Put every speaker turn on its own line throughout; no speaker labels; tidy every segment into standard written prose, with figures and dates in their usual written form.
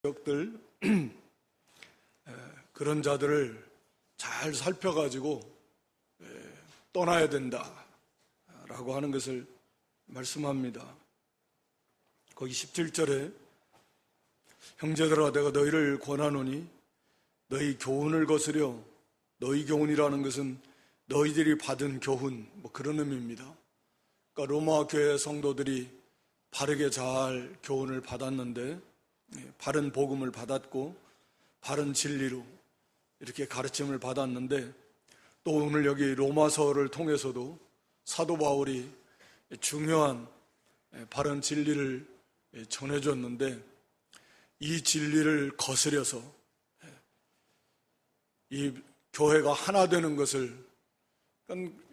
들 그런 자들을 잘 살펴가지고 떠나야 된다라고 하는 것을 말씀합니다. 거기 17절에 형제들아 내가 너희를 권하노니 너희 교훈을 거스려, 너희 교훈이라는 것은 너희들이 받은 교훈 그런 의미입니다. 그러니까 로마 교회 성도들이 바르게 잘 교훈을 받았는데, 바른 복음을 받았고 바른 진리로 이렇게 가르침을 받았는데, 또 오늘 여기 로마서를 통해서도 사도 바울이 중요한 바른 진리를 전해줬는데, 이 진리를 거스려서 이 교회가 하나 되는 것을,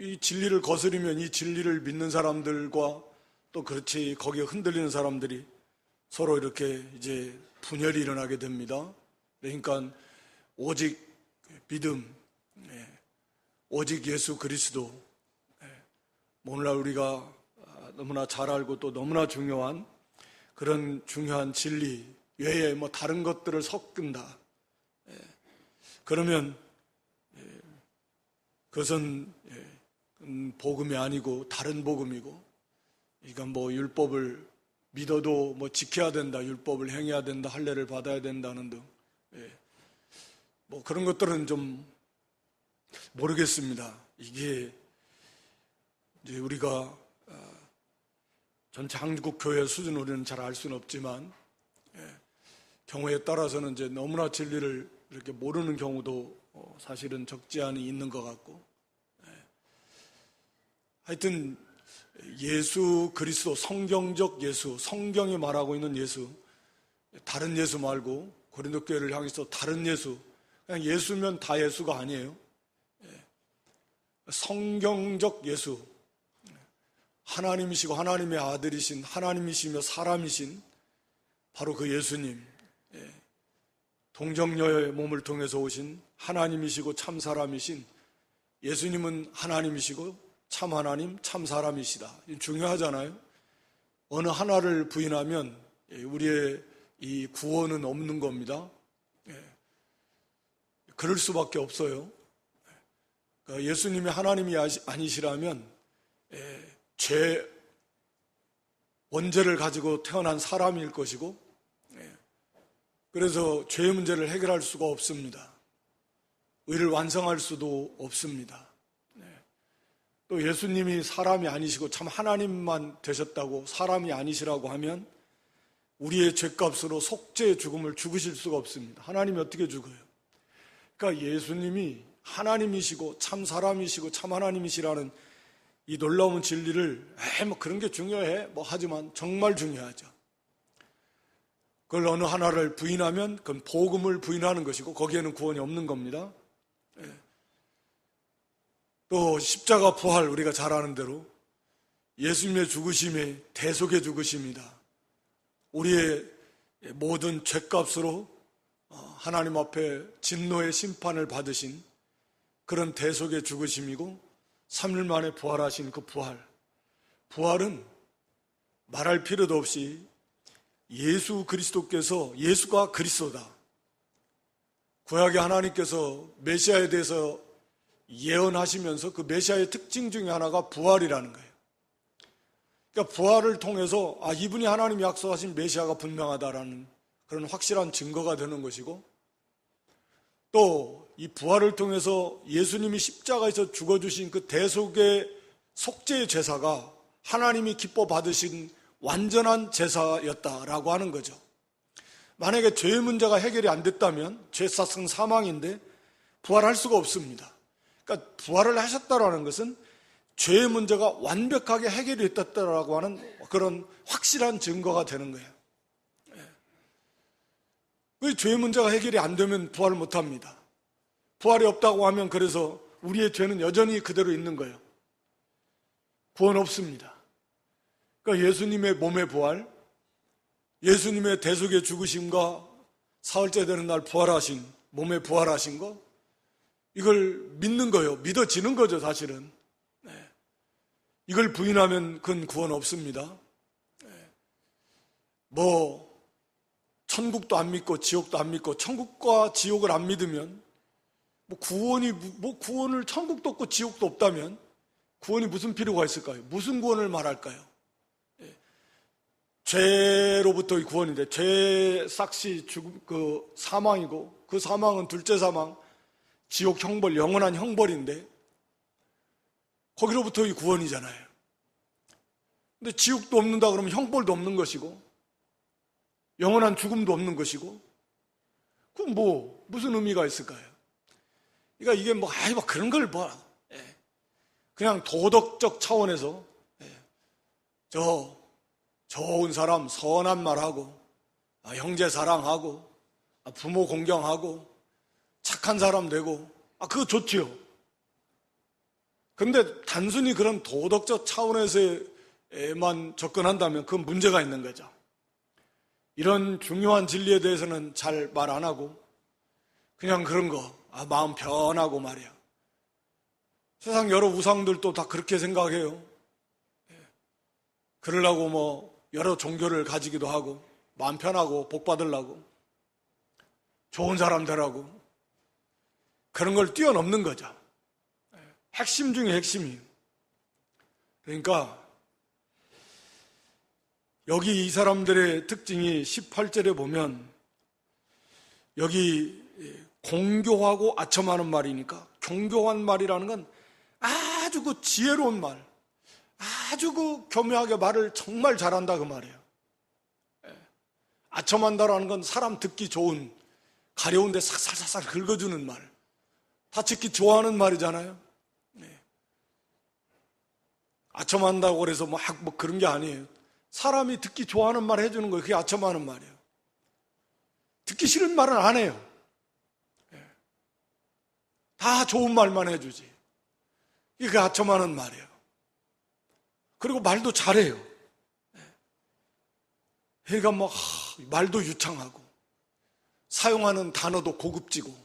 이 진리를 거스르면 이 진리를 믿는 사람들과 또 그렇지 거기에 흔들리는 사람들이 서로 이렇게 이제 분열이 일어나게 됩니다. 그러니까 오직 믿음, 오직 예수 그리스도, 오늘날 우리가 너무나 잘 알고 또 너무나 중요한 그런 중요한 진리 외에 다른 것들을 섞은다. 그러면 그것은 복음이 아니고 다른 복음이고, 그러니까 율법을 믿어도 지켜야 된다, 율법을 행해야 된다, 할례를 받아야 된다는 등 그런 것들은 좀 모르겠습니다. 이게 이제 우리가 전체 한국 교회 수준으로는 잘 알 수는 없지만 경우에 따라서는 이제 너무나 진리를 이렇게 모르는 경우도 사실은 적지 않이 있는 것 같고, 하여튼 예수 그리스도, 성경적 예수, 성경이 말하고 있는 예수, 다른 예수 말고 고린도 교회를 향해서 다른 예수, 그냥 예수면 다 예수가 아니에요. 성경적 예수, 하나님이시고 하나님의 아들이신, 하나님이시며 사람이신 바로 그 예수님, 동정녀의 몸을 통해서 오신 하나님이시고 참 사람이신 예수님은 하나님이시고 참 하나님, 참 사람이시다. 중요하잖아요. 어느 하나를 부인하면 우리의 이 구원은 없는 겁니다. 그럴 수밖에 없어요. 그러니까 예수님이 하나님이 아니시라면 죄 원죄를 가지고 태어난 사람일 것이고, 그래서 죄의 문제를 해결할 수가 없습니다. 의를 완성할 수도 없습니다. 또 예수님이 사람이 아니시고 참 하나님만 되셨다고 사람이 아니시라고 하면 우리의 죄값으로 속죄의 죽음을 죽으실 수가 없습니다. 하나님이 어떻게 죽어요? 그러니까 예수님이 하나님이시고 참 사람이시고 참 하나님이시라는 이 놀라운 진리를 그런 게 중요해 하지만 정말 중요하죠. 그걸 어느 하나를 부인하면 그건 복음을 부인하는 것이고 거기에는 구원이 없는 겁니다. 또 십자가 부활, 우리가 잘 아는 대로 예수님의 죽으심이 대속의 죽으심이다. 우리의 모든 죄값으로 하나님 앞에 진노의 심판을 받으신 그런 대속의 죽으심이고, 3일 만에 부활하신 그 부활, 부활은 말할 필요도 없이 예수 그리스도께서, 예수가 그리스도다. 구약의 하나님께서 메시아에 대해서 예언하시면서 그 메시아의 특징 중에 하나가 부활이라는 거예요. 그러니까 부활을 통해서 이분이 하나님이 약속하신 메시아가 분명하다라는 그런 확실한 증거가 되는 것이고, 또 이 부활을 통해서 예수님이 십자가에서 죽어주신 그 대속의 속죄의 제사가 하나님이 기뻐 받으신 완전한 제사였다라고 하는 거죠. 만약에 죄의 문제가 해결이 안 됐다면 죄사성 사망인데 부활할 수가 없습니다. 그러니까 부활을 하셨다라는 것은 죄의 문제가 완벽하게 해결이 됐다라고 하는 그런 확실한 증거가 되는 거예요. 그 죄의 문제가 해결이 안 되면 부활을 못 합니다. 부활이 없다고 하면 그래서 우리의 죄는 여전히 그대로 있는 거예요. 구원 없습니다. 그러니까 예수님의 몸의 부활, 예수님의 대속의 죽으심과 사흘째 되는 날 부활하신, 몸에 부활하신 거, 이걸 믿는 거예요. 믿어지는 거죠, 사실은. 이걸 부인하면 그건 구원 없습니다. 천국도 안 믿고 지옥도 안 믿고 천국과 지옥을 안 믿으면 구원을 천국도 없고 지옥도 없다면 구원이 무슨 필요가 있을까요? 무슨 구원을 말할까요? 죄로부터의 구원인데 죄 삭시 죽음 사망이고 그 사망은 둘째 사망 지옥 형벌 영원한 형벌인데 거기로부터의 구원이잖아요. 근데 지옥도 없는다 그러면 형벌도 없는 것이고 영원한 죽음도 없는 것이고 그럼 무슨 의미가 있을까요? 그러니까 이게 그런 걸 그냥 도덕적 차원에서 좋은 사람 선한 말하고 형제 사랑하고 부모 공경하고 착한 사람 되고 그거 좋지요. 그런데 단순히 그런 도덕적 차원에서만 접근한다면 그건 문제가 있는 거죠. 이런 중요한 진리에 대해서는 잘 말 안 하고 그냥 그런 거 마음 편하고 말이야. 세상 여러 우상들도 다 그렇게 생각해요. 그러려고 여러 종교를 가지기도 하고 마음 편하고 복 받으려고 좋은 사람 되라고 그런 걸 뛰어넘는 거죠. 핵심 중에 핵심이. 그러니까 여기 이 사람들의 특징이 18절에 보면 여기 공교하고 아첨하는 말이니까 경교한 말이라는 건 아주 지혜로운 말, 아주 교묘하게 말을 정말 잘한다 그 말이에요. 아첨한다라는 건 사람 듣기 좋은 가려운데 살살살살 긁어주는 말, 다 듣기 좋아하는 말이잖아요. 아첨한다고 그래서 그런 게 아니에요. 사람이 듣기 좋아하는 말 해주는 거예요. 그게 아첨하는 말이에요. 듣기 싫은 말은 안 해요. 다 좋은 말만 해주지. 이게 아첨하는 말이에요. 그리고 말도 잘해요. 그러니까 말도 유창하고 사용하는 단어도 고급지고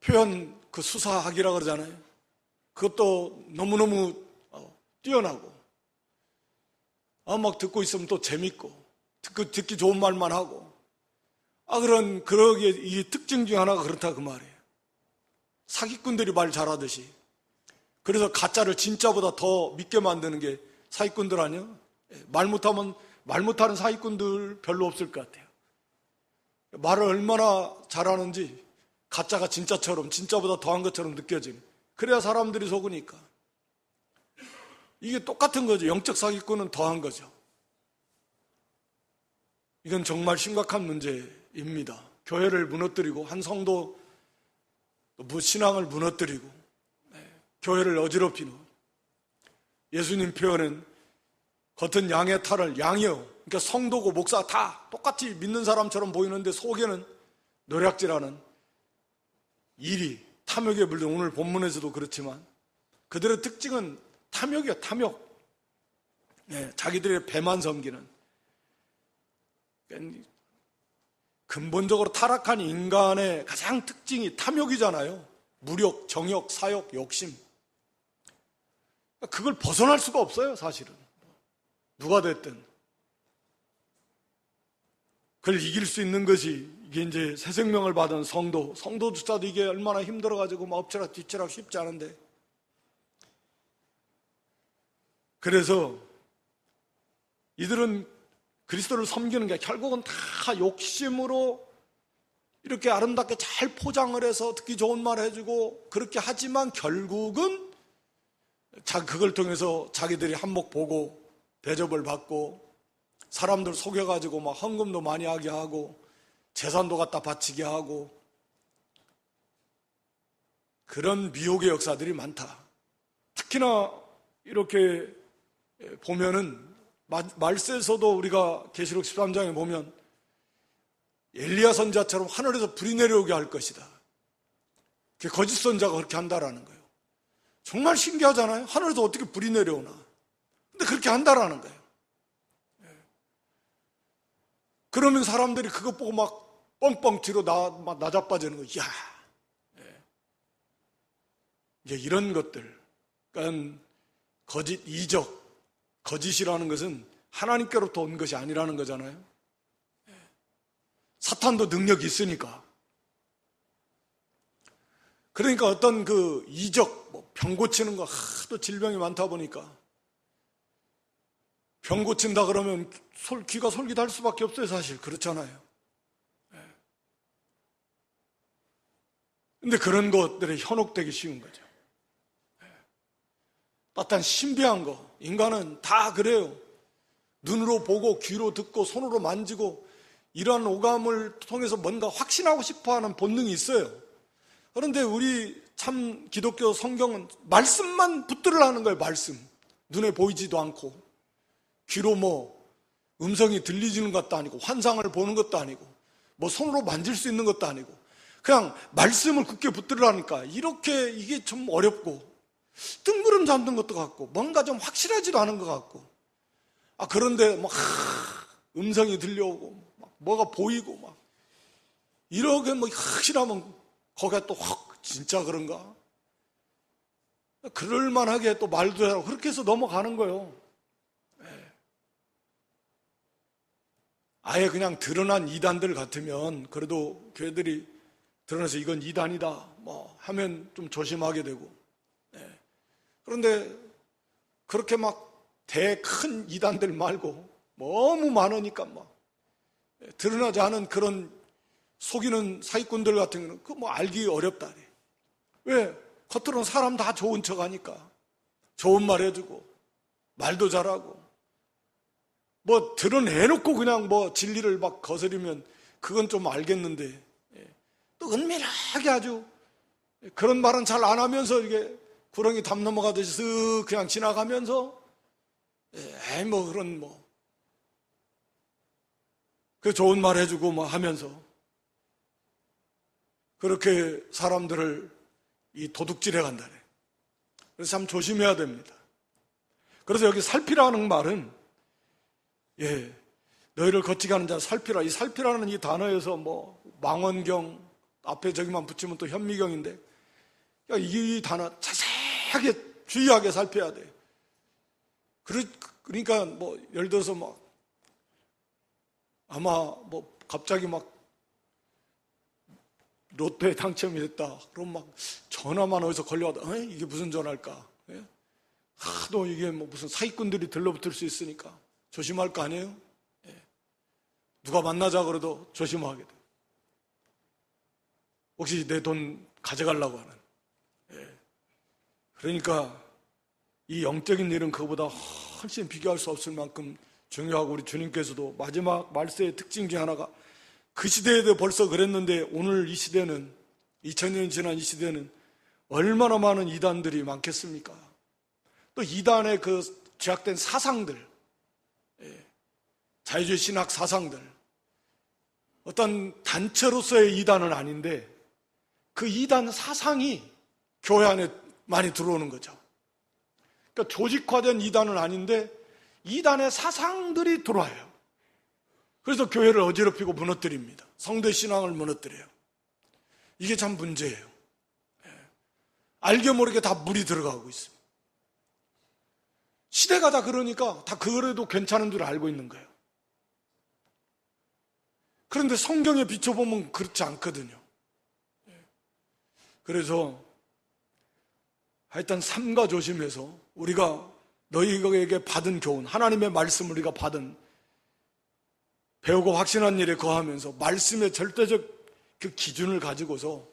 표현 수사학이라 그러잖아요. 그것도 너무너무 뛰어나고 듣고 있으면 또 재밌고 듣기 좋은 말만 하고 그러기에 이 특징 중에 하나가 그렇다 그 말이에요. 사기꾼들이 말 잘하듯이 그래서 가짜를 진짜보다 더 믿게 만드는 게 사기꾼들 아니야? 말 못하는 사기꾼들 별로 없을 것 같아요. 말을 얼마나 잘하는지 가짜가 진짜처럼 진짜보다 더한 것처럼 느껴지는 그래야 사람들이 속으니까 이게 똑같은 거죠. 영적 사기꾼은 더한 거죠. 이건 정말 심각한 문제입니다. 교회를 무너뜨리고 한 성도 신앙을 무너뜨리고 교회를 어지럽히는 예수님 표현은 겉은 양의 탈을 양이요. 그러니까 성도고 목사 다 똑같이 믿는 사람처럼 보이는데 속에는 노략질하는 일이 탐욕에 물든 오늘 본문에서도 그렇지만 그들의 특징은 탐욕이야, 탐욕. 자기들의 배만 섬기는. 근본적으로 타락한 인간의 가장 특징이 탐욕이잖아요. 무력, 정욕, 사욕, 욕심. 그걸 벗어날 수가 없어요, 사실은. 누가 됐든. 그걸 이길 수 있는 것이 이게 이제 새 생명을 받은 성도조차도 이게 얼마나 힘들어가지고 엎치락 뒤치락 쉽지 않은데. 그래서 이들은 그리스도를 섬기는 게 결국은 다 욕심으로 이렇게 아름답게 잘 포장을 해서 듣기 좋은 말 해주고 그렇게 하지만 결국은 그걸 통해서 자기들이 한몫 보고 대접을 받고 사람들 속여가지고 헌금도 많이 하게 하고 재산도 갖다 바치게 하고 그런 미혹의 역사들이 많다. 특히나 이렇게 보면은 말세에서도 우리가 계시록 13장에 보면 엘리야 선지자처럼 하늘에서 불이 내려오게 할 것이다. 거짓 선지자가 그렇게 한다라는 거예요. 정말 신기하잖아요. 하늘에서 어떻게 불이 내려오나. 근데 그렇게 한다라는 거예요. 그러면 사람들이 그것 보고 뻥뻥 뒤로 나자빠지는 거예요. 이야. 이제 이런 것들. 그러니까 거짓 이적. 거짓이라는 것은 하나님께로부터 온 것이 아니라는 거잖아요. 사탄도 능력이 있으니까. 그러니까 어떤 그 이적, 병 고치는 거, 하도 질병이 많다 보니까 병 고친다 그러면 귀가 솔깃할 수밖에 없어요, 사실. 그렇잖아요. 근데 그런 것들에 현혹되기 쉬운 거죠. 어떤 신비한 거, 인간은 다 그래요. 눈으로 보고 귀로 듣고 손으로 만지고 이러한 오감을 통해서 뭔가 확신하고 싶어하는 본능이 있어요. 그런데 우리 참 기독교 성경은 말씀만 붙들으려 하는 거예요. 말씀. 눈에 보이지도 않고 귀로 음성이 들리지는 것도 아니고 환상을 보는 것도 아니고 손으로 만질 수 있는 것도 아니고 그냥 말씀을 굳게 붙들으라니까 이렇게 이게 좀 어렵고 뜬구름 잡는 것도 같고 뭔가 좀 확실하지도 않은 것 같고 그런데 음성이 들려오고 뭐가 보이고 이렇게 확실하면 거기가 또 진짜 그런가? 그럴만하게 또 말도 하고 그렇게 해서 넘어가는 거예요. 아예 그냥 드러난 이단들 같으면 그래도 교회들이 드러나서 이건 이단이다 하면 좀 조심하게 되고 그런데 그렇게 큰 이단들 말고 너무 많으니까 드러나지 않은 그런 속이는 사기꾼들 같은 경우는 알기 어렵다. 왜? 겉으로는 사람 다 좋은 척 하니까 좋은 말 해주고 말도 잘하고 드러내놓고 그냥 진리를 거스리면 그건 좀 알겠는데 또 은밀하게 아주 그런 말은 잘 안 하면서 이게 구렁이 담 넘어가듯이 쓱 그냥 지나가면서 그 좋은 말 해주고 하면서 그렇게 사람들을 이 도둑질해 간다네. 그래서 참 조심해야 됩니다. 그래서 여기 살피라는 말은 너희를 거치게 하는 자 살피라. 이 살피라는 이 단어에서 망원경 앞에 저기만 붙이면 또 현미경인데 이 단어 자세하게 주의하게 살펴야 돼. 그러니까 예를 들어서 아마 갑자기 로또에 당첨이 됐다. 그럼 전화만 어디서 걸려와도 이게 무슨 전화일까? 하도 이게 무슨 사기꾼들이 들러붙을 수 있으니까 조심할 거 아니에요? 누가 만나자 그래도 조심하게 돼. 혹시 내 돈 가져가려고 하는. 그러니까 이 영적인 일은 그거보다 훨씬 비교할 수 없을 만큼 중요하고 우리 주님께서도 마지막 말세의 특징 중 하나가 그 시대에도 벌써 그랬는데 오늘 이 시대는 2000년이 지난 이 시대는 얼마나 많은 이단들이 많겠습니까? 또 이단의 그 죄악된 사상들, 자유주의 신학 사상들, 어떤 단체로서의 이단은 아닌데 그 이단 사상이 교회 안에 많이 들어오는 거죠. 그러니까 조직화된 이단은 아닌데 이단의 사상들이 들어와요. 그래서 교회를 어지럽히고 무너뜨립니다. 성도 신앙을 무너뜨려요. 이게 참 문제예요. 알게 모르게 다 물이 들어가고 있습니다. 시대가 다 그러니까 다 그래도 괜찮은 줄 알고 있는 거예요. 그런데 성경에 비춰보면 그렇지 않거든요. 그래서 하여튼 삼가 조심해서 우리가 너희에게 받은 교훈, 하나님의 말씀을 우리가 받은 배우고 확신한 일에 거하면서 말씀의 절대적 그 기준을 가지고서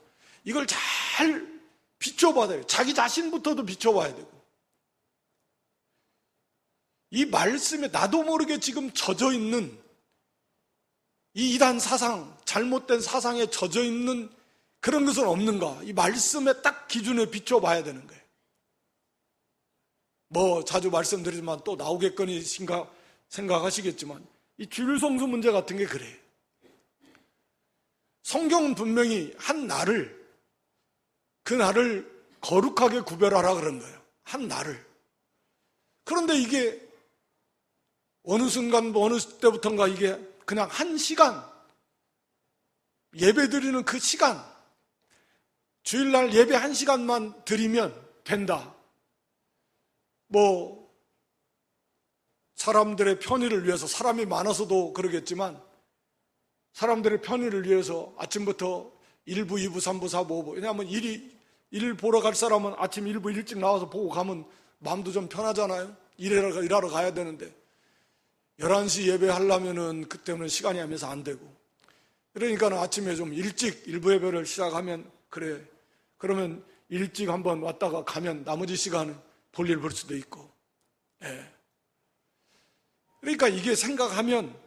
이걸 잘 비춰봐야 돼요. 자기 자신부터도 비춰봐야 되고 이 말씀에 나도 모르게 지금 젖어 있는 이 이단 사상, 잘못된 사상에 젖어 있는 그런 것은 없는가? 이 말씀에 딱 기준에 비춰봐야 되는 거예요. 자주 말씀드리지만 또 나오겠거니 생각하시겠지만 이 주일성수 문제 같은 게 그래요. 성경은 분명히 한 날을 그 날을 거룩하게 구별하라 그런 거예요. 한 날을. 그런데 이게 어느 순간 어느 때부터인가 이게 그냥 한 시간 예배 드리는 그 시간 주일날 예배 한 시간만 드리면 된다. 사람들의 편의를 위해서 사람이 많아서도 그러겠지만 사람들의 편의를 위해서 아침부터 1부, 2부, 3부, 4부, 5부. 왜냐하면 일 보러 갈 사람은 아침 1부 일찍 나와서 보고 가면 마음도 좀 편하잖아요. 일하러 가야 되는데 11시 예배하려면은 그때는 시간이 하면서 안 되고, 그러니까 아침에 좀 일찍 1부 예배를 시작하면 그래, 그러면 일찍 한번 왔다가 가면 나머지 시간은 볼일 볼 수도 있고. 예. 그러니까 이게 생각하면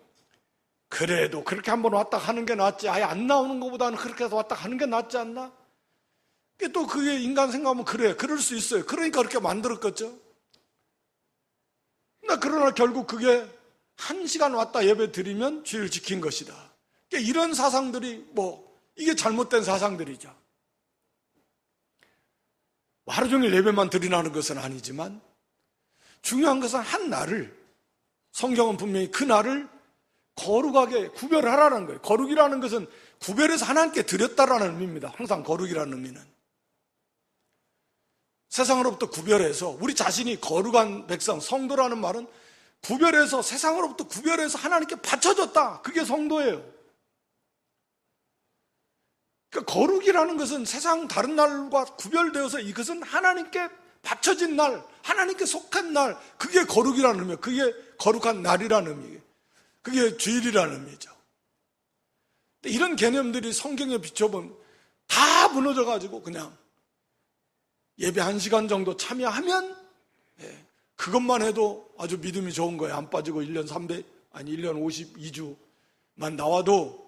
그래도 그렇게 한번 왔다 가는 게 낫지, 아예 안 나오는 것보다는 그렇게 해서 왔다 가는 게 낫지 않나? 또 그게 인간 생각하면 그래, 그럴 수 있어요. 그러니까 그렇게 만들었겠죠. 그러나 결국 그게 1시간 왔다 예배 드리면 주의를 지킨 것이다. 그러니까 이런 사상들이 이게 잘못된 사상들이죠. 하루 종일 예배만 드리라는 것은 아니지만 중요한 것은 한 날을, 성경은 분명히 그 날을 거룩하게 구별하라는 거예요. 거룩이라는 것은 구별해서 하나님께 드렸다라는 의미입니다. 항상 거룩이라는 의미는 세상으로부터 구별해서 우리 자신이 거룩한 백성, 성도라는 말은 구별해서, 세상으로부터 구별해서 하나님께 바쳐줬다. 그게 성도예요. 그러니까 거룩이라는 것은 세상 다른 날과 구별되어서 이것은 하나님께 바쳐진 날, 하나님께 속한 날, 그게 거룩이라는 의미예요. 그게 거룩한 날이라는 의미예요. 그게 주일이라는 의미죠. 이런 개념들이 성경에 비춰보면 다 무너져가지고 그냥 예배 1시간 정도 참여하면 그것만 해도 아주 믿음이 좋은 거예요. 안 빠지고 1년 52주만 나와도,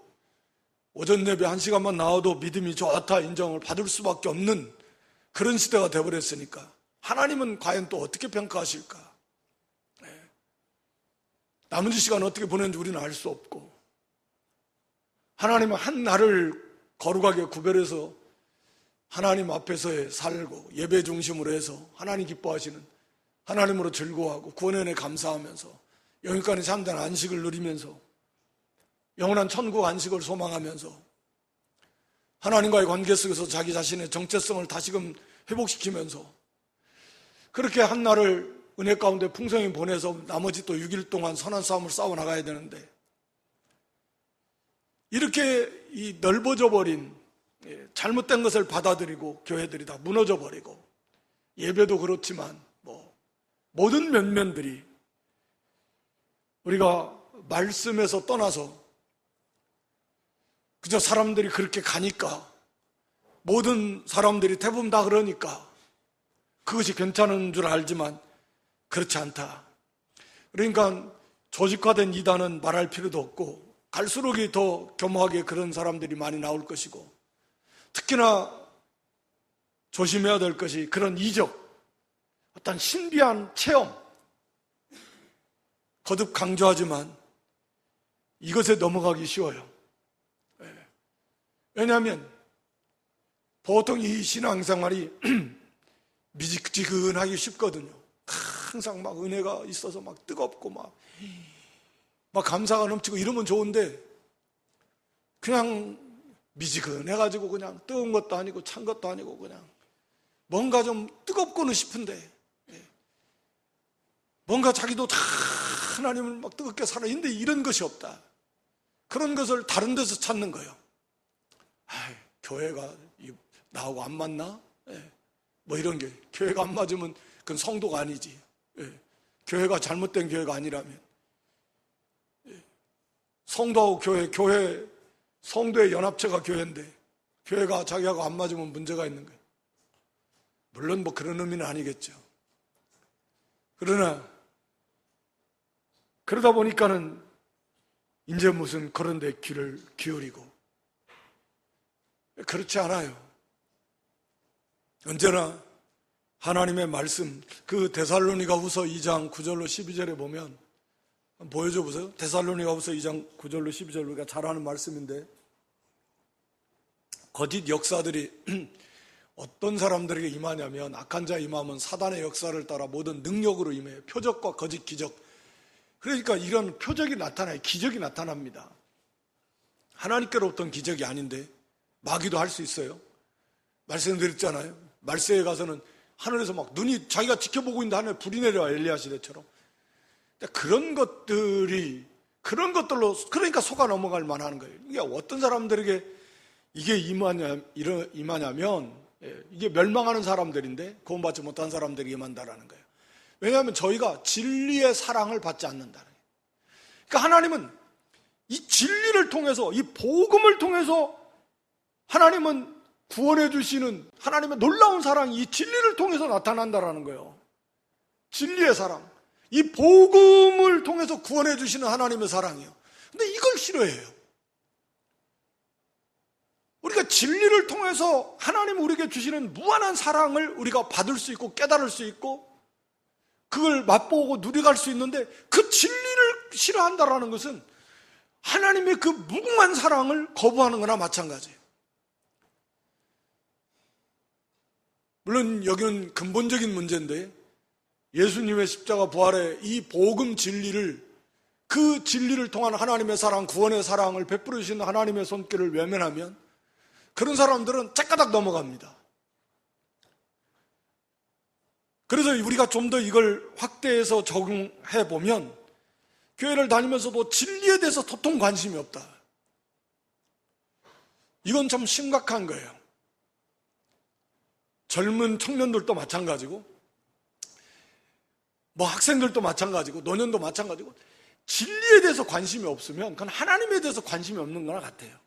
오전 예배 1시간만 나와도 믿음이 좋다 인정을 받을 수밖에 없는 그런 시대가 되어버렸으니까 하나님은 과연 또 어떻게 평가하실까? 나머지 시간 어떻게 보내는지 우리는 알 수 없고, 하나님은 한 날을 거룩하게 구별해서 하나님 앞에서 살고 예배 중심으로 해서 하나님 기뻐하시는, 하나님으로 즐거워하고 구원의 은혜 감사하면서 영육간의 참된 안식을 누리면서 영원한 천국 안식을 소망하면서 하나님과의 관계 속에서 자기 자신의 정체성을 다시금 회복시키면서 그렇게 한 날을 은혜 가운데 풍성히 보내서 나머지 또 6일 동안 선한 싸움을 싸워나가야 되는데, 이렇게 이 넓어져 버린 잘못된 것을 받아들이고 교회들이 다 무너져 버리고, 예배도 그렇지만 모든 면면들이 우리가 말씀에서 떠나서 그저 사람들이 그렇게 가니까, 모든 사람들이 대부분 다 그러니까 그것이 괜찮은 줄 알지만 그렇지 않다. 그러니까 조직화된 이단은 말할 필요도 없고, 갈수록이 더 겸허하게 그런 사람들이 많이 나올 것이고, 특히나 조심해야 될 것이 그런 이적, 어떤 신비한 체험, 거듭 강조하지만 이것에 넘어가기 쉬워요. 왜냐하면 보통 이 신앙생활이 미지근하기 쉽거든요. 항상 막 은혜가 있어서 막 뜨겁고 막 감사가 넘치고 이러면 좋은데, 그냥 미지근해가지고 그냥 뜨거운 것도 아니고 찬 것도 아니고 그냥 뭔가 좀 뜨겁고는 싶은데, 뭔가 자기도 다 하나님을 막 뜨겁게 살아있는데 이런 것이 없다. 그런 것을 다른 데서 찾는 거예요. 교회가 나하고 안 맞나? 이런 게, 교회가 안 맞으면 그건 성도가 아니지. 교회가 잘못된 교회가 아니라면, 성도하고 교회, 성도의 연합체가 교회인데 교회가 자기하고 안 맞으면 문제가 있는 거예요. 물론 그런 의미는 아니겠죠. 그러나 그러다 보니까는 이제 무슨 그런 데 귀를 기울이고, 그렇지 않아요. 언제나 하나님의 말씀, 그 데살로니가후서 2장 9절로 12절에 보면, 보여줘 보세요. 데살로니가후서 2장 9절로 12절, 우리가 잘 아는 말씀인데, 거짓 역사들이 어떤 사람들에게 임하냐면, 악한 자에 임하면 사단의 역사를 따라 모든 능력으로 임해요. 표적과 거짓 기적. 그러니까 이런 표적이 나타나요. 기적이 나타납니다. 하나님께로부터는 기적이 아닌데 마귀도 할 수 있어요. 말씀드렸잖아요. 말세에 가서는 하늘에서 막 눈이, 자기가 지켜보고 있는데 하늘에 불이 내려와, 엘리야 시대처럼. 그런 것들이 그런 것들로, 그러니까 속아 넘어갈 만한 거예요. 이게 어떤 사람들에게 이게 임하냐면, 이게 멸망하는 사람들인데 구원받지 못한 사람들에게 임한다라는 거예요. 왜냐하면 저희가 진리의 사랑을 받지 않는다는 거예요. 그러니까 하나님은 이 진리를 통해서, 이 복음을 통해서 하나님은 구원해 주시는 하나님의 놀라운 사랑이 이 진리를 통해서 나타난다라는 거예요. 진리의 사랑. 이 복음을 통해서 구원해 주시는 하나님의 사랑이요. 근데 이걸 싫어해요. 우리가 진리를 통해서 하나님 우리에게 주시는 무한한 사랑을 우리가 받을 수 있고 깨달을 수 있고 그걸 맛보고 누려갈 수 있는데 그 진리를 싫어한다라는 것은 하나님의 그 무궁한 사랑을 거부하는 거나 마찬가지예요. 물론 여기는 근본적인 문제인데 예수님의 십자가 부활의 이 복음 진리를, 그 진리를 통한 하나님의 사랑, 구원의 사랑을 베풀어 주신 하나님의 손길을 외면하면 그런 사람들은 짝가닥 넘어갑니다. 그래서 우리가 좀 더 이걸 확대해서 적용해 보면 교회를 다니면서도 진리에 대해서 도통 관심이 없다. 이건 참 심각한 거예요. 젊은 청년들도 마찬가지고 뭐 학생들도 마찬가지고 노년도 마찬가지고 진리에 대해서 관심이 없으면 그건 하나님에 대해서 관심이 없는 거나 같아요.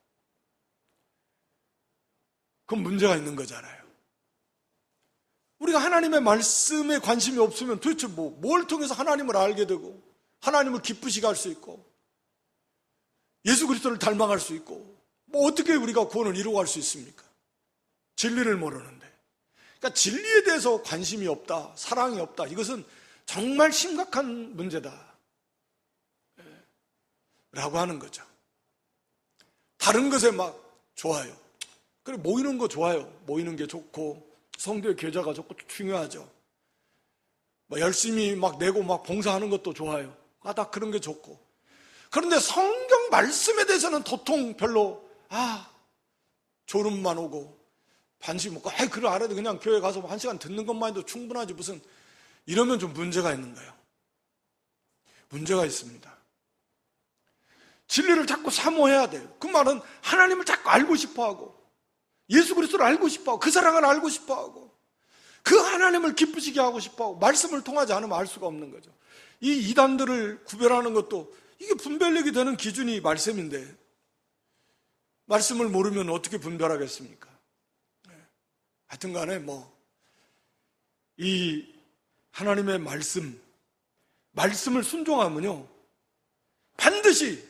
그건 문제가 있는 거잖아요. 우리가 하나님의 말씀에 관심이 없으면 도대체 뭘 통해서 하나님을 알게 되고 하나님을 기쁘시게 할 수 있고 예수 그리스도를 닮아갈 수 있고 뭐 어떻게 우리가 구원을 이루어갈 수 있습니까? 진리를 모르는데. 그러니까 진리에 대해서 관심이 없다, 사랑이 없다, 이것은 정말 심각한 문제다 라고 하는 거죠. 다른 것에 막 좋아요. 그래, 모이는 거 좋아요. 모이는 게 좋고 성도의 교제가 좋고 중요하죠. 뭐 열심히 막 내고 막 봉사하는 것도 좋아요. 다 그런 게 좋고. 그런데 성경 말씀에 대해서는 도통 별로 졸음만 오고 반씩 먹고 그래 알아도 그냥 교회 가서 1시간 듣는 것만 해도 충분하지 무슨, 이러면 좀 문제가 있는 거예요. 문제가 있습니다. 진리를 자꾸 사모해야 돼요. 그 말은 하나님을 자꾸 알고 싶어하고 예수 그리스도를 알고 싶어하고 그 사랑을 알고 싶어하고 그 하나님을 기쁘시게 하고 싶어하고 말씀을 통하지 않으면 알 수가 없는 거죠. 이 이단들을 구별하는 것도 이게 분별력이 되는 기준이 말씀인데 말씀을 모르면 어떻게 분별하겠습니까? 하여튼 간에 이 하나님의 말씀을 순종하면요 반드시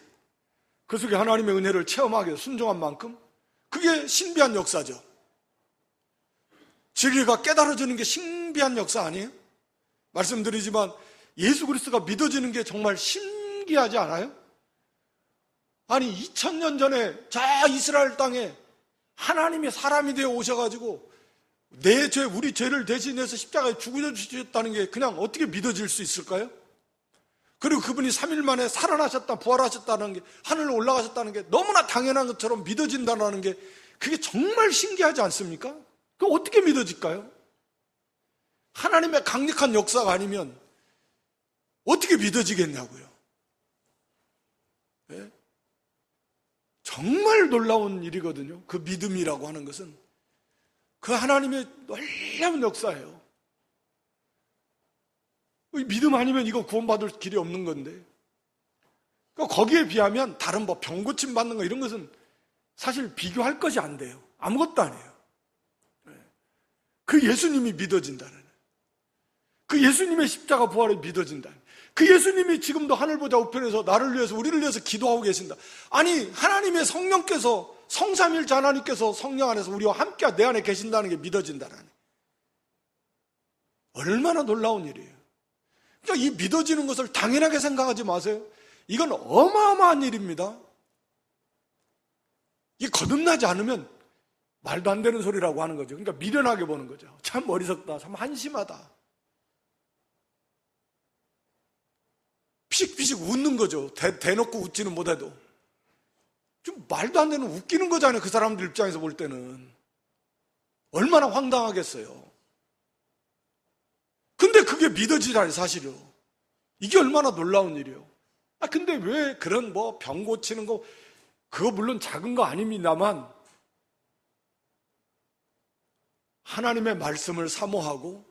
그 속에 하나님의 은혜를 체험하게 순종한 만큼 그게 신비한 역사죠. 진리가 깨달아지는 게 신비한 역사 아니에요? 말씀드리지만 예수 그리스도가 믿어지는 게 정말 신기하지 않아요? 아니 2000년 전에 저 이스라엘 땅에 하나님이 사람이 되어 오셔가지고 내 죄, 우리 죄를 대신해서 십자가에 죽으셨다는 게 그냥 어떻게 믿어질 수 있을까요? 그리고 그분이 3일 만에 살아나셨다, 부활하셨다는 게, 하늘로 올라가셨다는 게 너무나 당연한 것처럼 믿어진다는 게 그게 정말 신기하지 않습니까? 그거 어떻게 믿어질까요? 하나님의 강력한 역사가 아니면 어떻게 믿어지겠냐고요. 네? 정말 놀라운 일이거든요. 그 믿음이라고 하는 것은 그 하나님의 놀라운 역사예요. 믿음 아니면 이거 구원받을 길이 없는 건데. 거기에 비하면 다른 병 고침 받는 거 이런 것은 사실 비교할 것이 안 돼요. 아무것도 아니에요. 그 예수님이 믿어진다는, 그 예수님의 십자가 부활이 믿어진다는, 그 예수님이 지금도 하늘보다 우편에서 나를 위해서 우리를 위해서 기도하고 계신다. 아니 하나님의 성령께서, 성삼일체 하나님께서 성령 안에서 우리와 함께 내 안에 계신다는 게 믿어진다는, 얼마나 놀라운 일이에요. 그러니까 이 믿어지는 것을 당연하게 생각하지 마세요. 이건 어마어마한 일입니다. 이게 거듭나지 않으면 말도 안 되는 소리라고 하는 거죠. 그러니까 미련하게 보는 거죠. 참 어리석다, 참 한심하다. 피식피식 웃는 거죠. 대놓고 웃지는 못해도. 좀 말도 안 되는 웃기는 거잖아요. 그 사람들 입장에서 볼 때는. 얼마나 황당하겠어요. 근데 그게 믿어지다니 사실이요. 이게 얼마나 놀라운 일이에요. 근데 왜 그런 병 고치는 거, 그거 물론 작은 거 아닙니다만, 하나님의 말씀을 사모하고,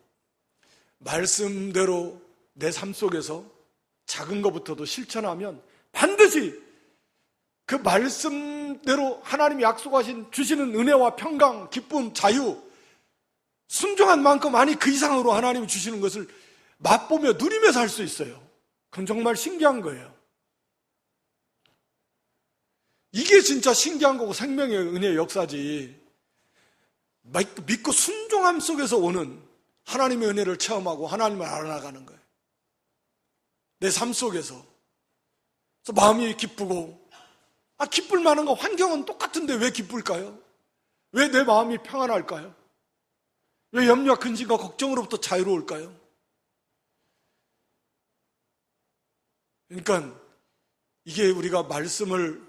말씀대로 내 삶 속에서 작은 것부터도 실천하면 반드시 그 말씀대로 하나님이 약속하신 주시는 은혜와 평강, 기쁨, 자유, 순종한 만큼 아니 그 이상으로 하나님이 주시는 것을 맛보며 누리며 살 수 있어요. 그건 정말 신기한 거예요. 이게 진짜 신기한 거고 생명의 은혜의 역사지. 믿고 순종함 속에서 오는 하나님의 은혜를 체험하고 하나님을 알아나가는 거예요. 내 삶 속에서. 그래서 마음이 기쁘고, 기쁠 만한 거 환경은 똑같은데 왜 기쁠까요? 왜 내 마음이 평안할까요? 왜 염려와 근심과 걱정으로부터 자유로울까요? 그러니까 이게 우리가 말씀을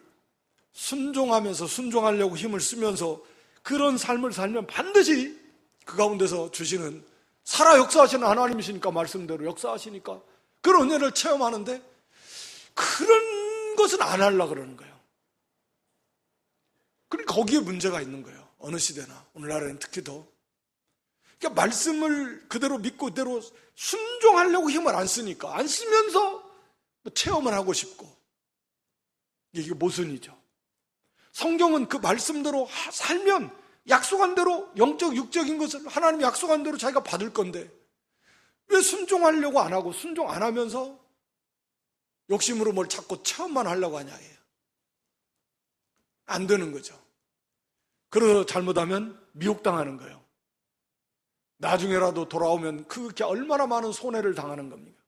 순종하면서 순종하려고 힘을 쓰면서 그런 삶을 살면 반드시 그 가운데서 주시는 살아 역사하시는 하나님이시니까, 말씀대로 역사하시니까 그런 은혜를 체험하는데, 그런 것은 안 하려고 그러는 거예요. 그러니까 거기에 문제가 있는 거예요. 어느 시대나 오늘날에는 특히 더. 그러니까 말씀을 그대로 믿고 그대로 순종하려고 힘을 안 쓰니까, 안 쓰면서 체험을 하고 싶고, 이게 모순이죠. 성경은 그 말씀대로 살면 약속한 대로 영적 육적인 것을 하나님이 약속한 대로 자기가 받을 건데, 왜 순종하려고 안 하고 순종 안 하면서 욕심으로 뭘 자꾸 체험만 하려고 하냐예요. 안 되는 거죠. 그래서 잘못하면 미혹당하는 거예요. 나중에라도 돌아오면 그게 얼마나 많은 손해를 당하는 겁니까?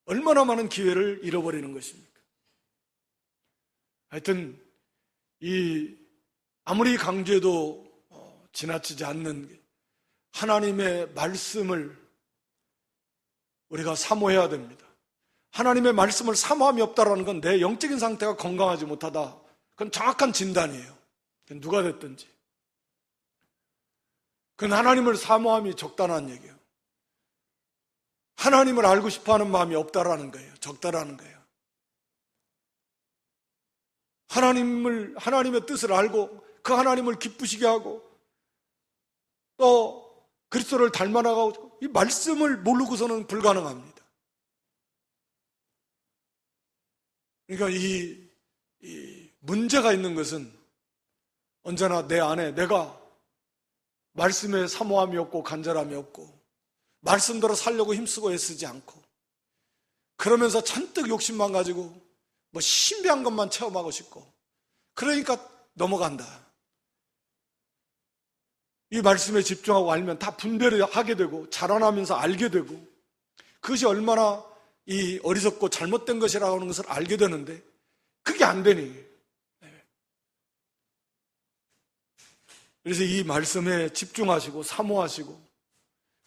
얼마나 많은 기회를 잃어버리는 것입니까? 하여튼 아무리 강조해도 지나치지 않는 하나님의 말씀을 우리가 사모해야 됩니다. 하나님의 말씀을 사모함이 없다라는 건 내 영적인 상태가 건강하지 못하다. 그건 정확한 진단이에요. 누가 됐든지. 그건 하나님을 사모함이 적다는 얘기예요. 하나님을 알고 싶어하는 마음이 없다라는 거예요. 적다라는 거예요. 하나님의 뜻을 알고 그 하나님을 기쁘시게 하고 또 그리스도를 닮아나가고, 이 말씀을 모르고서는 불가능합니다. 그러니까 이 문제가 있는 것은 언제나 내 안에 내가 말씀에 사모함이 없고 간절함이 없고 말씀대로 살려고 힘쓰고 애쓰지 않고, 그러면서 잔뜩 욕심만 가지고 신비한 것만 체험하고 싶고, 그러니까 넘어간다. 이 말씀에 집중하고 알면 다 분별을 하게 되고 자라나면서 알게 되고, 그것이 얼마나 이 어리석고 잘못된 것이라고 하는 것을 알게 되는데, 그게 안 되니. 그래서 이 말씀에 집중하시고 사모하시고,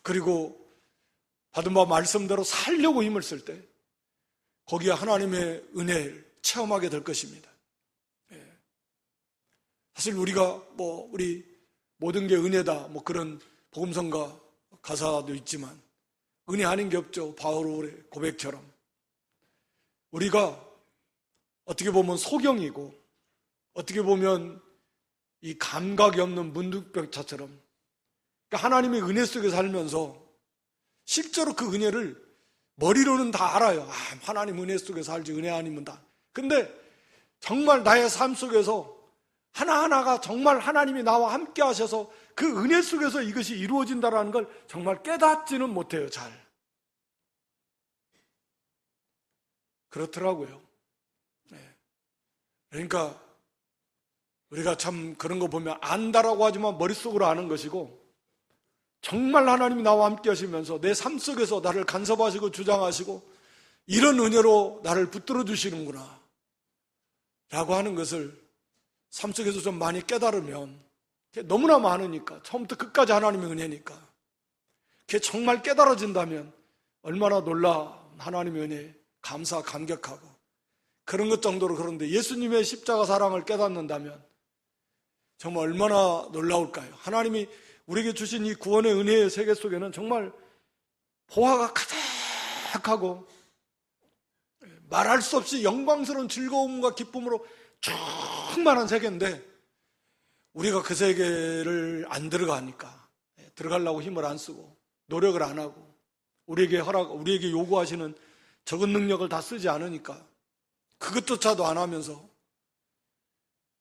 그리고 받은 바 말씀대로 살려고 힘을 쓸 때 거기에 하나님의 은혜를 체험하게 될 것입니다. 사실 우리가 우리 모든 게 은혜다 그런 복음성가 가사도 있지만 은혜 아닌 게 없죠. 바울의 고백처럼 우리가 어떻게 보면 소경이고 어떻게 보면 이 감각이 없는 문둥병차처럼, 그러니까 하나님의 은혜 속에 살면서 실제로 그 은혜를 머리로는 다 알아요. 하나님 은혜 속에 살지, 은혜 아니면 다. 근데 정말 나의 삶 속에서 하나하나가 정말 하나님이 나와 함께 하셔서 그 은혜 속에서 이것이 이루어진다는 걸 정말 깨닫지는 못해요, 잘. 그렇더라고요. 그러니까 우리가 참 그런 거 보면 안다라고 하지만 머릿속으로 아는 것이고, 정말 하나님이 나와 함께 하시면서 내 삶 속에서 나를 간섭하시고 주장하시고 이런 은혜로 나를 붙들어 주시는구나 라고 하는 것을 삶 속에서 좀 많이 깨달으면, 너무나 많으니까, 처음부터 끝까지 하나님의 은혜니까 그게 정말 깨달아진다면 얼마나 놀라운 하나님의 은혜, 감사, 감격하고 그런 것 정도로. 그런데 예수님의 십자가 사랑을 깨닫는다면 정말 얼마나 놀라울까요? 하나님이 우리에게 주신 이 구원의 은혜의 세계 속에는 정말 보화가 가득하고 말할 수 없이 영광스러운 즐거움과 기쁨으로 충만한 세계인데 우리가 그 세계를 안 들어가니까, 들어가려고 힘을 안 쓰고 노력을 안 하고 우리에게 요구하시는 적은 능력을 다 쓰지 않으니까 그것조차도 안 하면서,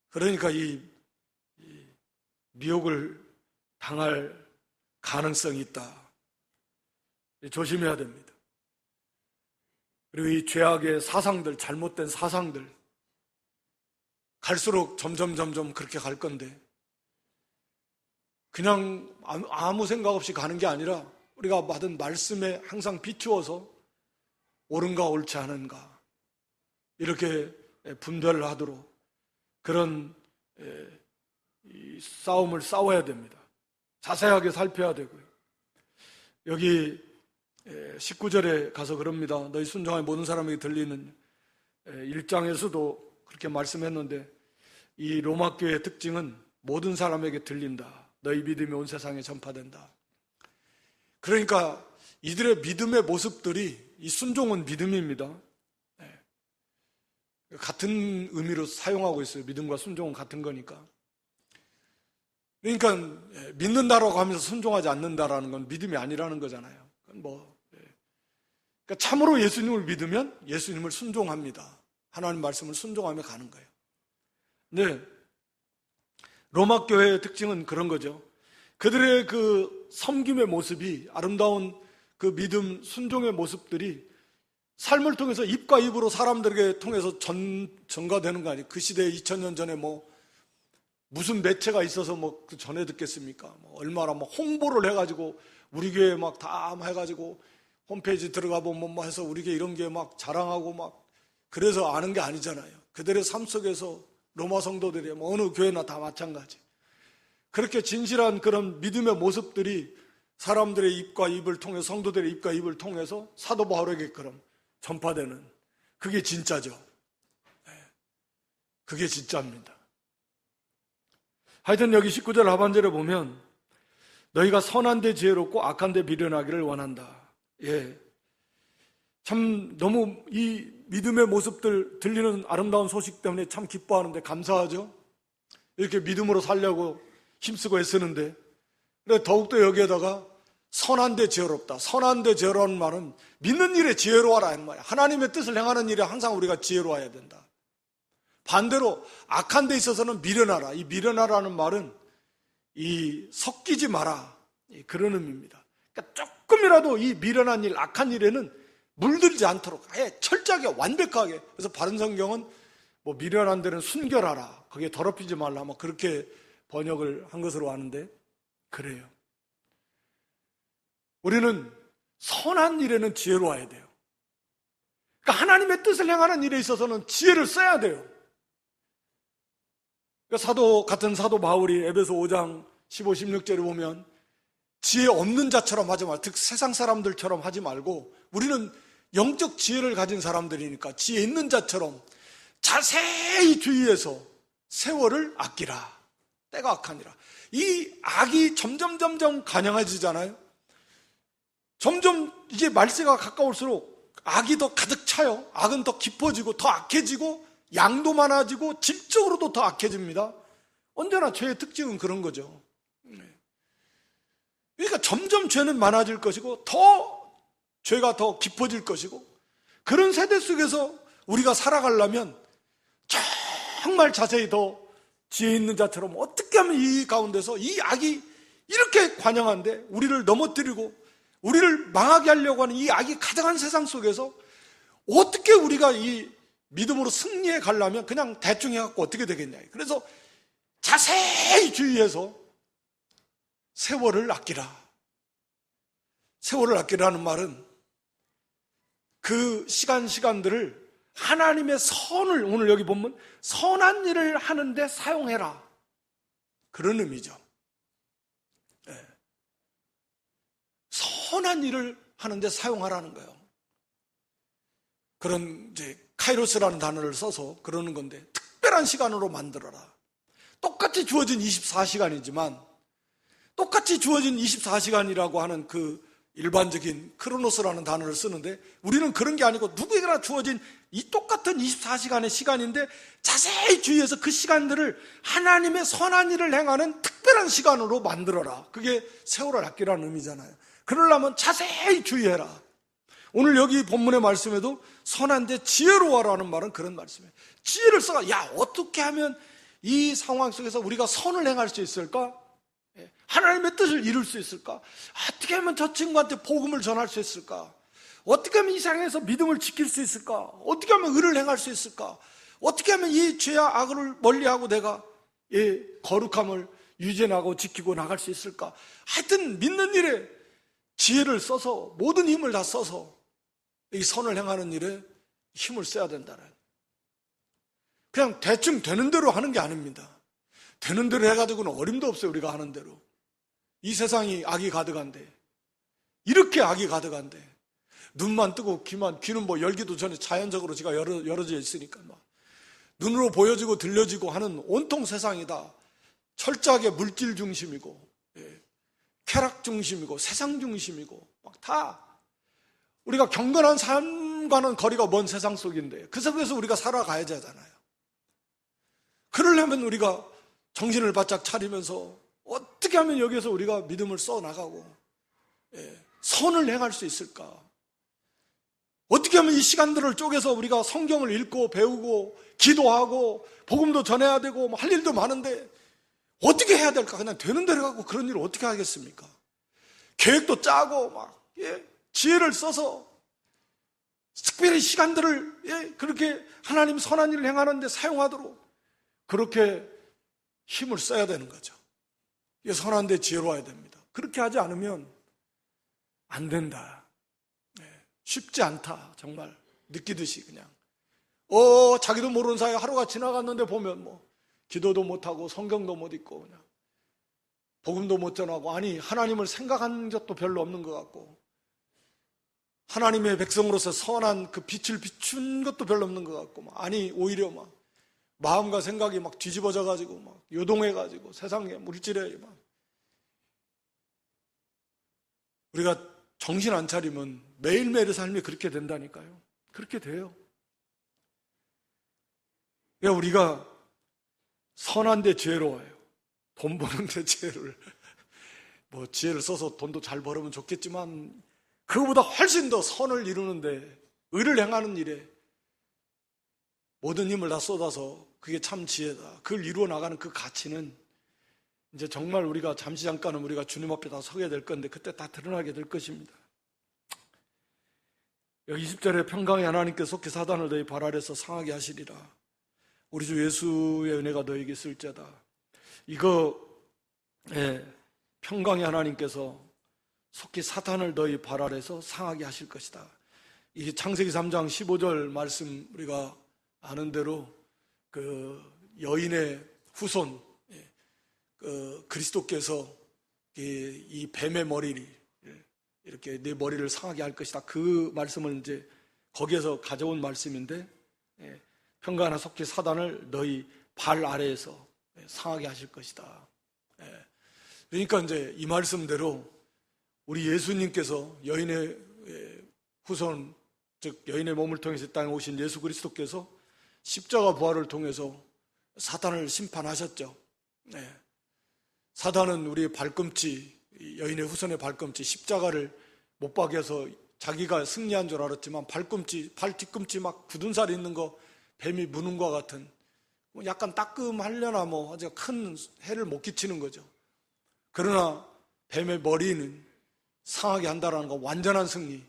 그러니까 이 미혹을 당할 가능성이 있다. 조심해야 됩니다. 그리고 이 죄악의 사상들, 잘못된 사상들, 갈수록 점점 그렇게 갈 건데, 그냥 아무 생각 없이 가는 게 아니라 우리가 받은 말씀에 항상 비추어서 옳은가 옳지 않은가 이렇게 분별을 하도록 그런 이 싸움을 싸워야 됩니다. 자세하게 살펴야 되고요. 여기 19절에 가서 그럽니다. 너희 순종하여 모든 사람에게 들리는, 1장에서도 그렇게 말씀했는데 이 로마 교회의 특징은 모든 사람에게 들린다. 너희 믿음이 온 세상에 전파된다. 그러니까 이들의 믿음의 모습들이, 이 순종은 믿음입니다. 같은 의미로 사용하고 있어요. 믿음과 순종은 같은 거니까. 그러니까 믿는다라고 하면서 순종하지 않는다라는 건 믿음이 아니라는 거잖아요. 그러니까 참으로 예수님을 믿으면 예수님을 순종합니다. 하나님 말씀을 순종하며 가는 거예요. 네, 로마 교회의 특징은 그런 거죠. 그들의 그 섬김의 모습이, 아름다운 그 믿음, 순종의 모습들이 삶을 통해서 입과 입으로 사람들에게 통해서 전가되는 거 아니에요. 그 시대에 2000년 전에 무슨 매체가 있어서 그 전에 듣겠습니까? 얼마나 홍보를 해가지고 우리 교회 다 해가지고 홈페이지 들어가 보면 해서 우리 교회 이런 게 자랑하고 그래서 아는 게 아니잖아요. 그들의 삶 속에서 로마 성도들이 어느 교회나 다 마찬가지. 그렇게 진실한 그런 믿음의 모습들이 사람들의 입과 입을 통해, 성도들의 입과 입을 통해서 사도 바울에게처럼 전파되는, 그게 진짜죠. 그게 진짜입니다. 하여튼 여기 19절 하반절에 보면 너희가 선한 데 지혜롭고 악한 데 미련하기를 원한다. 참 너무 이 믿음의 모습들, 들리는 아름다운 소식 때문에 참 기뻐하는데 감사하죠. 이렇게 믿음으로 살려고 힘쓰고 애쓰는데, 근데 더욱더 여기에다가 선한 데 지혜롭다. 선한 데 지혜로운 말은 믿는 일에 지혜로워라 하는 말이야. 하나님의 뜻을 행하는 일에 항상 우리가 지혜로워야 된다. 반대로 악한 데 있어서는 미련하라. 이 미련하라는 말은 이 섞이지 마라, 그런 의미입니다. 그러니까 조금이라도 이 미련한 일, 악한 일에는 물들지 않도록 아예 철저하게, 완벽하게. 그래서 바른 성경은 미련한 데는 순결하라, 거기에 더럽히지 말라, 그렇게 번역을 한 것으로 아는데, 그래요. 우리는 선한 일에는 지혜로워야 돼요. 그러니까 하나님의 뜻을 행하는 일에 있어서는 지혜를 써야 돼요. 그러니까 같은 사도 바울이 에베소 5장 15, 16절에 보면 지혜 없는 자처럼 하지 말고, 즉 세상 사람들처럼 하지 말고, 우리는 영적 지혜를 가진 사람들이니까 지혜 있는 자처럼 자세히 주의해서 세월을 아끼라. 때가 악하니라. 이 악이 점점 간영해지잖아요. 점점 이제 말세가 가까울수록 악이 더 가득 차요. 악은 더 깊어지고 더 악해지고 양도 많아지고 질적으로도 더 악해집니다. 언제나 죄의 특징은 그런 거죠. 그러니까 점점 죄는 많아질 것이고 죄가 더 깊어질 것이고, 그런 세대 속에서 우리가 살아가려면 정말 자세히 더 지혜 있는 자처럼 어떻게 하면 이 가운데서 이 악이 이렇게 관영한데 우리를 넘어뜨리고 우리를 망하게 하려고 하는 이 악이 가득한 세상 속에서 어떻게 우리가 이 믿음으로 승리해 가려면 그냥 대충 해갖고 어떻게 되겠냐. 그래서 자세히 주의해서 세월을 아끼라. 세월을 아끼라는 말은 그 시간들을 하나님의 선을, 오늘 여기 보면 선한 일을 하는데 사용해라, 그런 의미죠. 선한 일을 하는데 사용하라는 거예요. 그런 이제 카이로스라는 단어를 써서 그러는 건데, 특별한 시간으로 만들어라. 똑같이 주어진 24시간이지만 똑같이 주어진 24시간이라고 하는 그 일반적인 크로노스라는 단어를 쓰는데 우리는 그런 게 아니고 누구에게나 주어진 이 똑같은 24시간의 시간인데 자세히 주의해서 그 시간들을 하나님의 선한 일을 행하는 특별한 시간으로 만들어라. 그게 세월을 아끼라는 의미잖아요. 그러려면 자세히 주의해라. 오늘 여기 본문의 말씀에도 선한데 지혜로워라는 말은 그런 말씀이에요. 지혜를 써가, 야, 어떻게 하면 이 상황 속에서 우리가 선을 행할 수 있을까? 하나님의 뜻을 이룰 수 있을까? 어떻게 하면 저 친구한테 복음을 전할 수 있을까? 어떻게 하면 이 세상에서 믿음을 지킬 수 있을까? 어떻게 하면 의를 행할 수 있을까? 어떻게 하면 이 죄와 악을 멀리하고 내가 거룩함을 유지하고 지키고 나갈 수 있을까? 하여튼 믿는 일에 지혜를 써서 모든 힘을 다 써서 이 선을 행하는 일에 힘을 써야 된다는, 그냥 대충 되는 대로 하는 게 아닙니다. 되는 대로 해가지고는 어림도 없어요. 우리가 하는 대로. 이 세상이 악이 가득한데, 이렇게 악이 가득한데 눈만 뜨고 귀는 뭐 열기도 전에 자연적으로 지가 열어져 있으니까 막 눈으로 보여지고 들려지고 하는 온통 세상이 다 철저하게 물질 중심이고 쾌락 중심이고 세상 중심이고 막 다 우리가 경건한 삶과는 거리가 먼 세상 속인데 그 속에서 우리가 살아가야 되잖아요. 그러려면 우리가 정신을 바짝 차리면서 어떻게 하면 여기에서 우리가 믿음을 써나가고 선을 행할 수 있을까? 어떻게 하면 이 시간들을 쪼개서 우리가 성경을 읽고 배우고 기도하고 복음도 전해야 되고 뭐 할 일도 많은데 어떻게 해야 될까? 그냥 되는 대로 하고 그런 일을 어떻게 하겠습니까? 계획도 짜고 막 지혜를 써서 특별히 시간들을 그렇게 하나님 선한 일을 행하는 데 사용하도록 그렇게 힘을 써야 되는 거죠. 선한 데 지혜로워야 됩니다. 그렇게 하지 않으면 안 된다. 쉽지 않다. 정말 느끼듯이 그냥 자기도 모르는 사이에 하루가 지나갔는데 보면 뭐 기도도 못하고 성경도 못 읽고 그냥 복음도 못 전하고, 아니 하나님을 생각한 적도 별로 없는 것 같고 하나님의 백성으로서 선한 그 빛을 비춘 것도 별로 없는 것 같고, 아니 오히려 막 마음과 생각이 막 뒤집어져 가지고 막 요동해 가지고 세상에 물질에 막 우리가 정신 안 차리면 매일매일의 삶이 그렇게 된다니까요. 그렇게 돼요. 그러니까 우리가 선한데 지혜로워요. 돈 버는데 지혜를 써서 돈도 잘 벌으면 좋겠지만 그거보다 훨씬 더 선을 이루는데 의를 행하는 일에 모든 힘을 다 쏟아서 그게 참 지혜다. 그걸 이루어 나가는 그 가치는 이제 정말 우리가 잠시 잠깐은 우리가 주님 앞에 다 서게 될 건데 그때 다 드러나게 될 것입니다. 여기 20절에 평강의 하나님께 속히 사단을 너희 발 아래서 상하게 하시리라. 우리 주 예수의 은혜가 너에게 있을지어다. 이거 평강의 하나님께서 속히 사탄을 너희 발 아래서 상하게 하실 것이다. 이게 창세기 3장 15절 말씀 우리가 아는 대로 그 여인의 후손 그리스도께서 이 뱀의 머리를 이렇게 내 머리를 상하게 할 것이다. 그 말씀을 이제 거기에서 가져온 말씀인데 평강하나 속히 사단을 너희 발 아래에서 상하게 하실 것이다. 그러니까 이제 이 말씀대로 우리 예수님께서 여인의 후손, 즉 여인의 몸을 통해서 땅에 오신 예수 그리스도께서 십자가 부활을 통해서 사탄을 심판하셨죠. 사탄은 우리의 발꿈치, 여인의 후손의 발꿈치, 십자가를 못 박여서 자기가 승리한 줄 알았지만 발꿈치, 발 뒤꿈치 막 굳은 살 있는 거 뱀이 무는 것 같은 약간 따끔하려나 뭐 아주 큰 해를 못 끼치는 거죠. 그러나 뱀의 머리는 상하게 한다는 거 완전한 승리.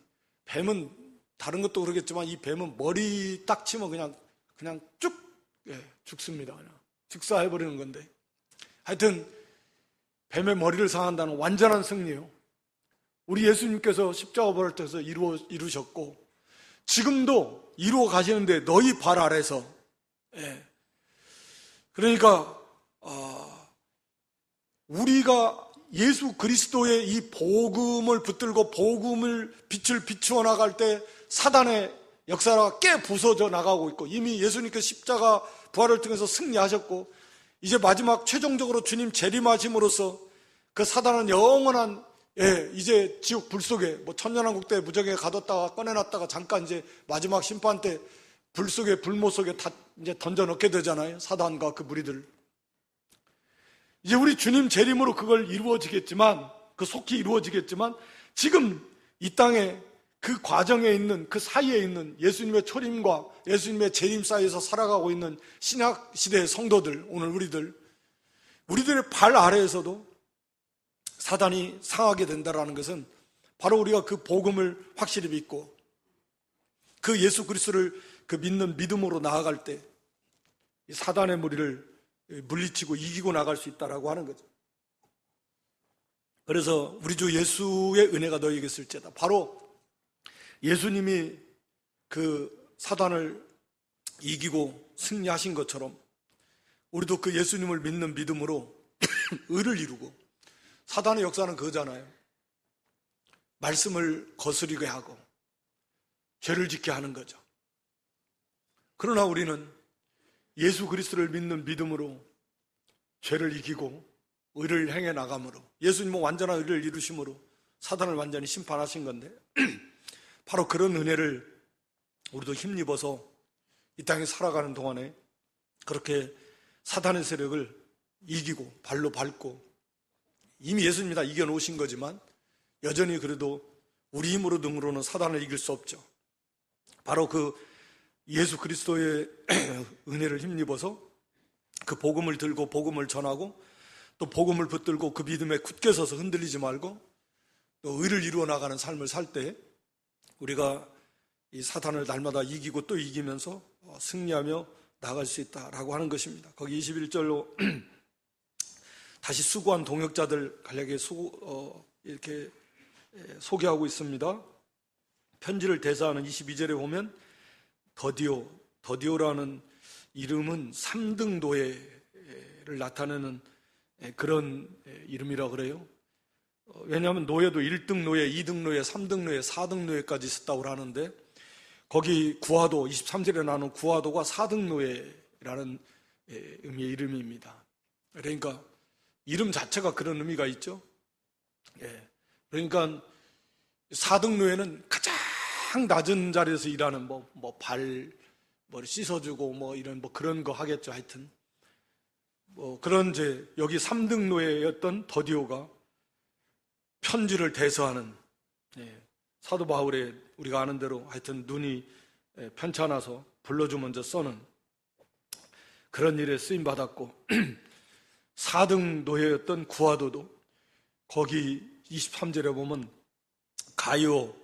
뱀은 다른 것도 그러겠지만 이 뱀은 머리 딱 치면 그냥 쭉 죽습니다. 그냥 즉사해버리는 건데 하여튼 뱀의 머리를 상한다는 완전한 승리예요. 우리 예수님께서 십자가 부활을 통해서 이루셨고 지금도 이루어 가시는데 너희 발 아래서 그러니까 우리가 예수 그리스도의 이 복음을 붙들고 복음을 빛을 비추어 나갈 때 사단의 역사가 깨 부서져 나가고 있고 이미 예수님께서 십자가 부활을 통해서 승리하셨고 이제 마지막 최종적으로 주님 재림하심으로써 그 사단은 영원한 이제 지옥 불 속에 뭐 천년왕국 때 무적에 가뒀다가 꺼내놨다가 잠깐 이제 마지막 심판 때 불 속에 불못 속에 다 이제 던져 넣게 되잖아요. 사단과 그 무리들. 이제 우리 주님 재림으로 그걸 이루어지겠지만, 그 속히 이루어지겠지만, 지금 이 땅에 그 과정에 있는, 그 사이에 있는 예수님의 초림과 예수님의 재림 사이에서 살아가고 있는 신약 시대의 성도들, 오늘 우리들의 발 아래에서도 사단이 상하게 된다는 것은 바로 우리가 그 복음을 확실히 믿고 그 예수 그리스도를 그 믿는 믿음으로 나아갈 때 사단의 무리를 물리치고 이기고 나갈 수 있다라고 하는 거죠. 그래서 우리 주 예수의 은혜가 너희에게 있을지어다. 바로 예수님이 그 사단을 이기고 승리하신 것처럼 우리도 그 예수님을 믿는 믿음으로 의를 이루고, 사단의 역사는 그거잖아요. 말씀을 거스르게 하고 죄를 짓게 하는 거죠. 그러나 우리는 예수 그리스도를 믿는 믿음으로 죄를 이기고 의를 행해 나감으로, 예수님은 완전한 의를 이루심으로 사단을 완전히 심판하신 건데 바로 그런 은혜를 우리도 힘입어서 이 땅에 살아가는 동안에 그렇게 사단의 세력을 이기고 발로 밟고, 이미 예수님이 다 이겨놓으신 거지만 여전히 그래도 우리 힘으로 등으로는 사단을 이길 수 없죠. 바로 그 예수 그리스도의 은혜를 힘입어서 그 복음을 들고 복음을 전하고 또 복음을 붙들고 그 믿음에 굳게 서서 흔들리지 말고 또 의를 이루어 나가는 삶을 살 때 우리가 이 사탄을 날마다 이기고 또 이기면서 승리하며 나갈 수 있다라고 하는 것입니다. 거기 21절로 다시 수고한 동역자들 간략히 이렇게 소개하고 있습니다. 편지를 대사하는 22절에 보면 더디오라는 이름은 3등 노예를 나타내는 그런 이름이라 그래요. 왜냐하면 노예도 1등 노예, 2등 노예, 3등 노예, 4등 노예까지 있었다고 하는데 거기 구하도, 23절에 나오는 구하도가 4등 노예라는 의미의 이름입니다. 그러니까 이름 자체가 그런 의미가 있죠. 그러니까 4등 노예는 가장 낮은 자리에서 일하는 머리를 씻어주고 이런 그런 거 하겠죠. 하여튼 그런 이제 여기 3등 노예였던 더디오가 편지를 대서하는, 사도 바울의 우리가 아는 대로 하여튼 눈이 편찮아서 불러주면 저 써는 그런 일에 쓰임 받았고 4등 노예였던 구하도도 거기 23절에 보면 가요,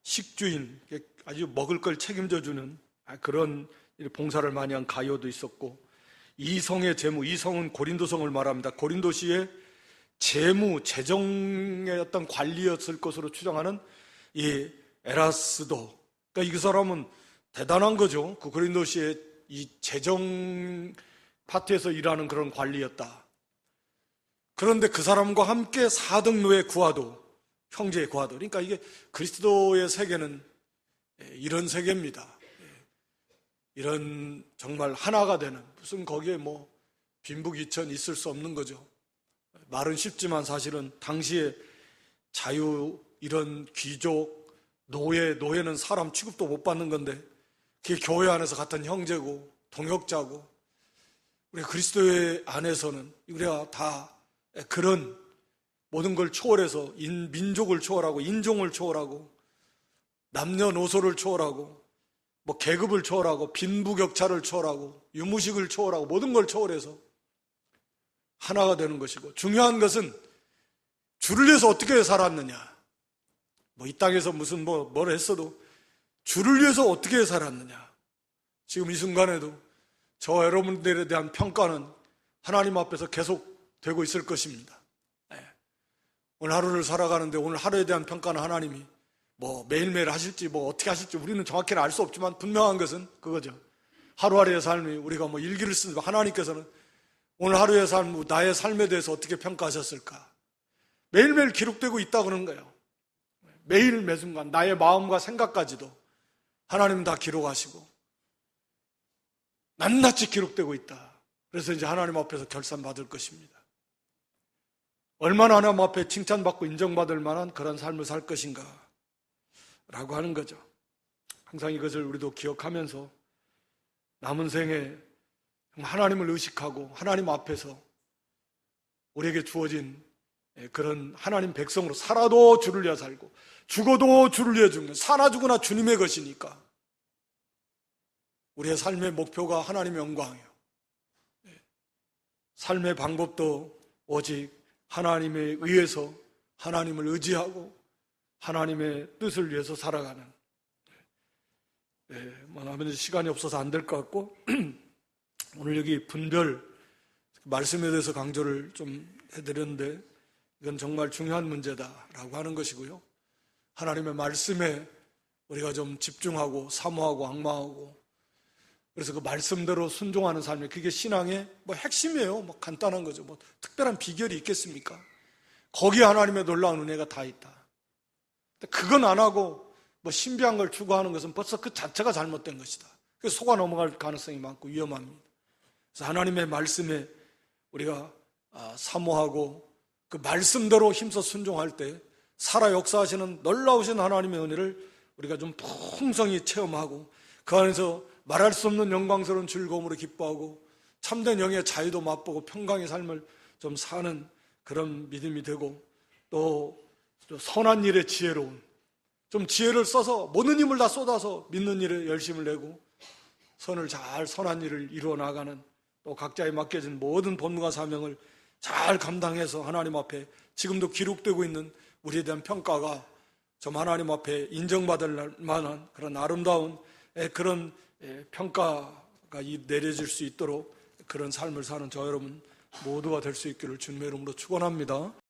식주인, 아주 먹을 걸 책임져 주는 그런 봉사를 많이 한 가요도 있었고, 이성의 재무, 이성은 고린도성을 말합니다. 고린도시의 재정의 어떤 관리였을 것으로 추정하는 이 에라스도, 그러니까 이 사람은 대단한 거죠. 그 고린도시의 이 재정 파트에서 일하는 그런 관리였다. 그런데 그 사람과 함께 4등 노예 구하도, 형제의 구하도, 그러니까 이게 그리스도의 세계는 이런 세계입니다. 이런 정말 하나가 되는, 무슨 거기에 빈부귀천 있을 수 없는 거죠. 말은 쉽지만 사실은 당시에 자유, 이런 귀족, 노예는 사람 취급도 못 받는 건데 그게 교회 안에서 같은 형제고 동역자고, 우리 그리스도의 안에서는 우리가 다 그런 모든 걸 초월해서 민족을 초월하고 인종을 초월하고 남녀노소를 초월하고 계급을 초월하고 빈부격차를 초월하고 유무식을 초월하고 모든 걸 초월해서 하나가 되는 것이고, 중요한 것은 주를 위해서 어떻게 살았느냐. 이 땅에서 무슨 뭘 했어도 주를 위해서 어떻게 살았느냐. 지금 이 순간에도 저 여러분들에 대한 평가는 하나님 앞에서 계속 되고 있을 것입니다. 오늘 하루를 살아가는데 오늘 하루에 대한 평가는 하나님이 매일매일 하실지 어떻게 하실지 우리는 정확히는 알 수 없지만 분명한 것은 그거죠. 하루하루의 삶이 우리가 일기를 쓰는, 하나님께서는 오늘 하루의 삶, 나의 삶에 대해서 어떻게 평가하셨을까? 매일매일 기록되고 있다고 그러는 거예요. 매일 매순간 나의 마음과 생각까지도 하나님은 다 기록하시고 낱낱이 기록되고 있다. 그래서 이제 하나님 앞에서 결산 받을 것입니다. 얼마나 하나님 앞에 칭찬받고 인정받을 만한 그런 삶을 살 것인가 라고 하는 거죠. 항상 이것을 우리도 기억하면서 남은 생에 하나님을 의식하고 하나님 앞에서 우리에게 주어진 그런 하나님 백성으로 살아도 주를 위해 살고 죽어도 주를 위해 죽는, 사나 죽으나 주님의 것이니까 우리의 삶의 목표가 하나님의 영광이에요. 삶의 방법도 오직 하나님에 의해서 하나님을 의지하고 하나님의 뜻을 위해서 살아가는, 아무래도 시간이 없어서 안 될 것 같고 오늘 여기 분별 말씀에 대해서 강조를 좀 해드렸는데 이건 정말 중요한 문제다라고 하는 것이고요. 하나님의 말씀에 우리가 좀 집중하고 사모하고 앙망하고, 그래서 그 말씀대로 순종하는 삶이, 그게 신앙의 핵심이에요. 간단한 거죠. 특별한 비결이 있겠습니까? 거기에 하나님의 놀라운 은혜가 다 있다. 그건 안 하고 신비한 걸 추구하는 것은 벌써 그 자체가 잘못된 것이다. 그래서 속아 넘어갈 가능성이 많고 위험합니다. 그래서 하나님의 말씀에 우리가 사모하고 그 말씀대로 힘써 순종할 때 살아 역사하시는 놀라우신 하나님의 은혜를 우리가 좀 풍성히 체험하고 그 안에서 말할 수 없는 영광스러운 즐거움으로 기뻐하고 참된 영의 자유도 맛보고 평강의 삶을 좀 사는 그런 믿음이 되고, 또 선한 일에 지혜로운, 좀 지혜를 써서 모든 힘을 다 쏟아서 믿는 일에 열심을 내고 선한 일을 이루어 나가는, 또 각자에 맡겨진 모든 본분과 사명을 잘 감당해서 하나님 앞에 지금도 기록되고 있는 우리에 대한 평가가 좀 하나님 앞에 인정받을 만한 그런 아름다운 그런 평가가 내려질 수 있도록 그런 삶을 사는 저 여러분 모두가 될 수 있기를 주님의 이름으로 축원합니다.